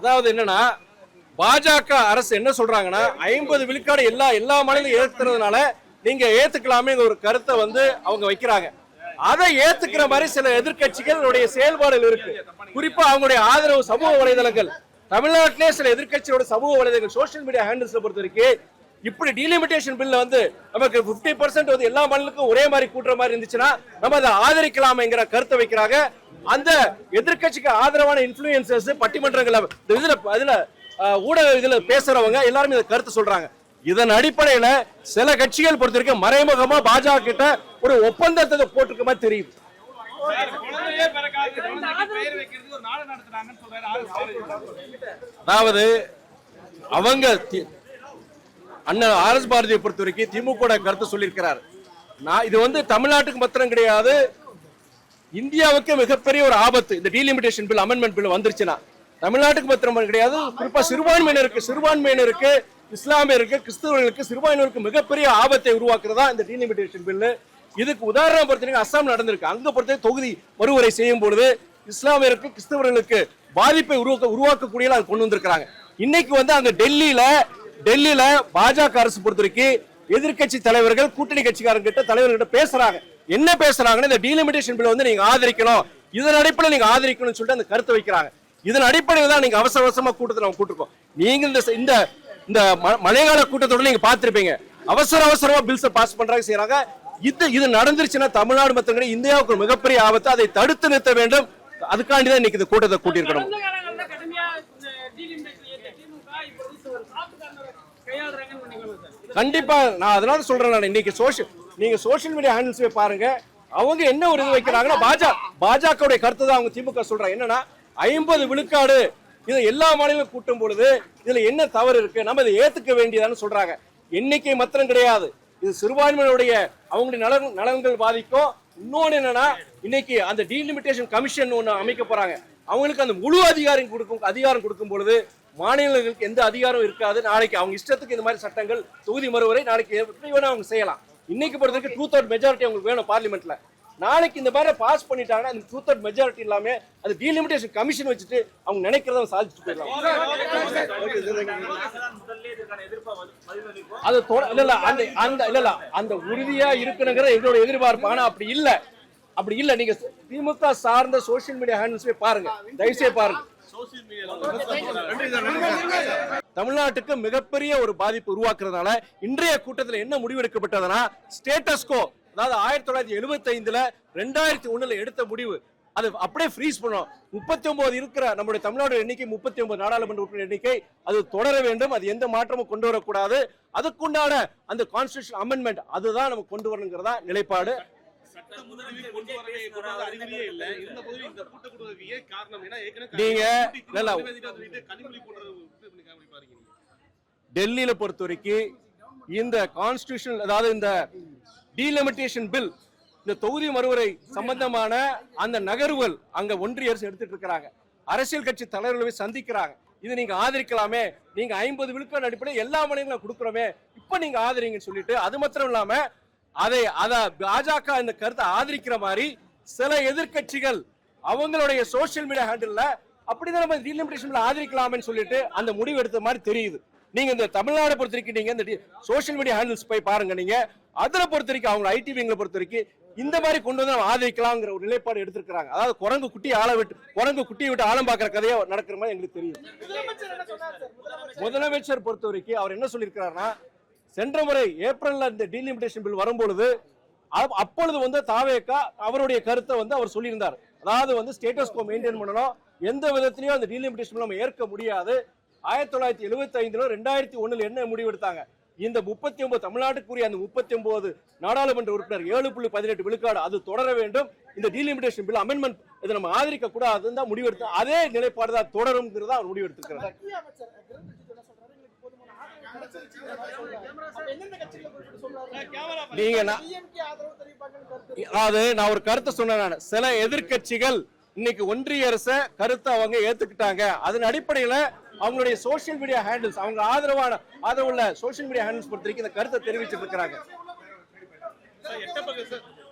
அதாவது என்னன்னா பாஜக அரசு என்ன சொல்றாங்கன்னா 50 விழுக்காடு எல்லா மாநிலம் ஏத்துறதுனால நீங்க ஏத்துக்கலாமே ஒரு கருத்தை வந்து அவங்க வைக்கிறாங்க. அதை ஏத்துக்கிற மாதிரி சில எதிர்கட்சிகளுடைய செயல்பாடுகள் இருக்கு. குறிப்பா அவங்களுடைய ஆதரவு சமூக வலைதளங்கள், தமிழ்நாட்டிலே சில எதிர்கட்சியோட சமூக வலைதளங்கள் சோசியல் மீடியா ஹேண்டில்ஸ் பொறுத்த வரைக்கும் இப்படி டீலிமிட்டேஷன் பில்ல வந்து நமக்கு 50% வந்து எல்லா மாநிலத்துக்கும் ஒரே மாதிரி கூட்டுற மாதிரி இருந்துச்சுன்னா நம்ம அதை ஆதரிக்கலாம்ங்கிற கருத்தை வைக்கிறாங்க. அந்த எதிர்கட்சிக்கு ஆதரவான இன்ஃபுளுசர்ஸ் பட்டிமன்றங்கள் இதுல ஊடக இதுல பேசுறவங்க எல்லாருமே இந்த கருத்து சொல்றாங்க. இதன் அடிப்படையில சில கட்சிகள் பொறுத்த வரைக்கும் மறைமுகமா பாஜக கிட்ட ஒரு ஒப்பந்தத்தை போட்டிருக்க மாதிரி தெரியுது. அதாவது அவங்க அண்ணன் ஆர்.எஸ். பாரதியை பொறுத்த வரைக்கும் திமுக கருத்து சொல்லியிருக்கிறார். இது வந்து தமிழ்நாட்டுக்கு மாத்திரம் கிடையாது, இந்தியாவுக்கு மிகப்பெரிய ஒரு ஆபத்து. இந்த டீலிமிட்டேஷன் பில் அமெண்ட்மெண்ட் பில் வந்துருச்சுன்னா தமிழ்நாட்டுக்கு மாத்திரம் கிடையாது, குறிப்பா சிறுபான்மையினருக்கு இஸ்லாமியருக்கு கிறிஸ்தவர்களுக்கு சிறுபான்மையினருக்கு மிகப்பெரிய ஆபத்தை உருவாக்குறதா இந்த டீலிமிட்டேஷன் பில். இதுக்கு உதாரணம் பொறுத்த அஸ்ஸாம் நடந்திருக்கு. அங்க பொறுத்த தொகுதி மறுவரை செய்யும் பொழுது இஸ்லாமியருக்கு கிறிஸ்தவர்களுக்கு பாதிப்பை உருவாக்கக்கூடிய கொண்டு வந்திருக்காங்க. இன்னைக்கு வந்து அங்க டெல்லியில பாஜக அரசு பொறுத்த வரைக்கும் எதிர்கட்சி தலைவர்கள் கூட்டணி கட்சிக்காரங்கிட்ட தலைவர்கிட்ட பேசுறாங்க. என்ன பேசுறாங்கன்னா இந்த டீலிமிட்டேஷன் பில் வந்து நீங்க ஆதரிக்கணும், இதன் அடிப்படையில் நீங்க ஆதரிக்கணும்னு சொல்லிட்டு அந்த கருத்தை வைக்கிறாங்க. இதன் அடிப்படையில் தான் நீங்க அவசரமா கூட்டத்தில் நம்ம கூட்டிருக்கோம். நீங்க இந்த மழைக்கால கூட்டத்தோட நீங்க பார்த்திருப்பீங்க, அவசரமா பில்ஸ் பாஸ் பண்றாங்க செய்யறாங்க. இது நடந்துருச்சுன்னா தமிழ்நாடு மற்றும் இந்தியாவுக்கு மிகப்பெரிய ஆபத்து. அதை தடுத்து நிறுத்த வேண்டும். அதுக்காண்டிதான் இன்னைக்கு இந்த கூட்டத்தை கூட்டியிருக்கணும். கண்டிப்பா நான் அதனால சொல்றேன். இன்னைக்கு நீங்க சோசியல் மீடியா ஹேண்டில்ஸ் பாருங்க, அவங்க என்ன ஒரு இது வைக்கிறாங்கன்னா பாஜக கருத்து தான் அவங்க திமுக சொல்றாங்க. என்னன்னா 50 விழுக்காடு இது எல்லா மாநிலம் கூட்டும் பொழுது இதுல என்ன தவறு இருக்கு, நம்ம இதை ஏத்துக்க வேண்டியதான்னு சொல்றாங்க. எண்ணிக்கை மாத்திரம் கிடையாது, இது சிறுபான்மையினுடைய அவங்களுடைய நலன்கள் பாதிக்கும். இன்னொன்னு என்னன்னா இன்னைக்கு அந்த டீலிமிட்டேஷன் கமிஷன் ஒண்ணு அமைக்க போறாங்க. அவங்களுக்கு அந்த முழு அதிகாரம் கொடுக்கும் பொழுது மாநிலங்களுக்கு எந்த அதிகாரம் இருக்காது. நாளைக்கு அவங்க இஷ்டத்துக்கு இந்த மாதிரி சட்டங்கள் தொகுதி மறுவரை நாளைக்கு எப்படி வேணும் அவங்க செய்யலாம். இன்னைக்கு பொறுத்தவரைக்கும் 2/3 மெஜாரிட்டி அவங்களுக்கு வேணும் பார்லிமெண்ட்ல. நாளைக்கு இந்த மாதிரி பாஸ் பண்ணிட்டாங்கன்னா அந்த 2/3 மெஜாரிட்டி இல்லாம அது டீலிமிட்டேஷன் கமிஷன் வச்சுட்டு அவங்க நினைக்கிறத சாதிச்சுட்டு போயிடலாம். அது அந்த உறுதியா இருக்கணுங்கிற எங்களோட எதிர்பார்ப்பு. ஆனா அப்படி இல்ல. நீங்க திமுக சார்ந்த சோசியல் மீடியா ஹேண்டில்ஸ் பாருங்க, தயவுசெய்து பாருங்க. தமிழ்நாட்டுக்கு மிகப்பெரிய ஒரு பாதிப்பு உருவாக்குறதுனால இன்றைய கூட்டத்தில் என்ன முடிவெடுக்கப்பட்டதுன்னா ஸ்டேட்டஸ் கோ, அதாவது 1975 2001 எடுத்த முடிவு அது அப்படியே ஃப்ரீஸ் பண்ணோம். 39 இருக்கிற நம்முடைய தமிழ்நாடு எண்ணிக்கை 39 நாடாளுமன்ற உறுப்பினர் எண்ணிக்கை அது தொடர வேண்டும். அது எந்த மாற்றமும் கொண்டு வரக்கூடாது. அதுக்குண்டான அந்த கான்ஸ்டிடியூஷன் அமெண்ட்மெண்ட் அதுதான் நம்ம கொண்டு வரணுங்கிறதா நிலைப்பாடு. டெல்லியில பொறுத்த வரைக்கும் இந்த கான்ஸ்டிடியூஷன், அதாவது இந்த டீலிமிட்டேஷன் பில், இந்த தொகுதி மறுவரை சம்பந்தமான அந்த நகர்வுகள் அங்க ஒன்றிய அரசு எடுத்துட்டு இருக்காங்க. அரசியல் கட்சி தலைவர்களை சந்திக்கிறாங்க. இது நீங்க ஆதரிக்கலாமே, நீங்க 50 விழுக்காடு அடிப்படையில் எல்லா மாநிலங்களும் கொடுக்குறோமே, இப்ப நீங்க ஆதரிங்கன்னு சொல்லிட்டு, அது மாத்திரம் இல்லாம அத பாஜக இந்த கருத்தை ஆதரிக்கிற மாதிரி சில எதிர்கட்சிகள் அவங்களுடைய சோசியல் மீடியா ஹேண்டில் அப்படிதான் நம்ம டீலிமிட்டேஷன் ஆதரிக்கலாம்னு சொல்லிட்டு அந்த முடிவு எடுத்த மாதிரி தெரியுது. நீங்க இந்த தமிழ்நாடு பொறுத்த வரைக்கும் நீங்க இந்த சோசியல் மீடியா ஹேண்டில்ஸ் போய் பாருங்க. நீங்க அதுல பொறுத்த வரைக்கும் அவங்க ஐடிவிங்களை பொறுத்த வரைக்கும் இந்த மாதிரி கொண்டு வந்து நம்ம ஆதரிக்கலாம்ங்கிற ஒரு நிலைப்பாடு எடுத்திருக்காங்க. அதாவது குரங்கு குட்டியை விட்டு ஆழம் பார்க்கிற கதையா நடக்கிற மாதிரி எங்களுக்கு தெரியும். முதலமைச்சர் பொறுத்த வரைக்கும் அவர் என்ன சொல்லியிருக்கிறாருன்னா, சென்ற முறை ஏப்ரல்ல இந்த டீலிமிட்டேஷன் பில் வரும்பொழுது அப்பொழுது வந்து தாவேகா அவருடைய கருத்தை வந்து அவர் சொல்லியிருந்தார். அதாவது வந்து ஸ்டேட்டஸ் கோ மெயின்டைன் பண்ணணும், எந்த விதத்திலையும் அந்த டீலிமிட்டேஷன் நம்ம ஏற்க முடியாது. 1975 2001 என்ன முடிவு எடுத்தாங்க, இந்த 39 தமிழ்நாட்டுக்குரிய அந்த 39 நாடாளுமன்ற உறுப்பினர் 7.18 விழுக்காடு அது தொடர வேண்டும். இந்த டீலிமிட்டேஷன் பில் அமெண்ட்மெண்ட் இதை நம்ம ஆதரிக்க கூடாதுன்னு தான் முடிவெடுத்து அதே நிலைப்பாடு தான் தொடரும்ங்கிறதா அவர் முடிவெடுத்திருக்கிறார். நான் ஒரு கருத்தை சொன்னேன். சில எதிர்கட்சிகள் இன்னைக்கு ஒன்றிய அரசு கருத்தை அவங்க ஏத்துக்கிட்டாங்க. அதன் அடிப்படையில் அவங்களுடைய சோசியல் மீடியா ஹேண்டில்ஸ், அவங்க ஆதரவுள்ள சோசியல் மீடியா ஹேண்டில்ஸ் பொறுத்த வரைக்கும் இந்த கருத்தை தெரிவிச்சிட்டு இருக்கிறாங்க.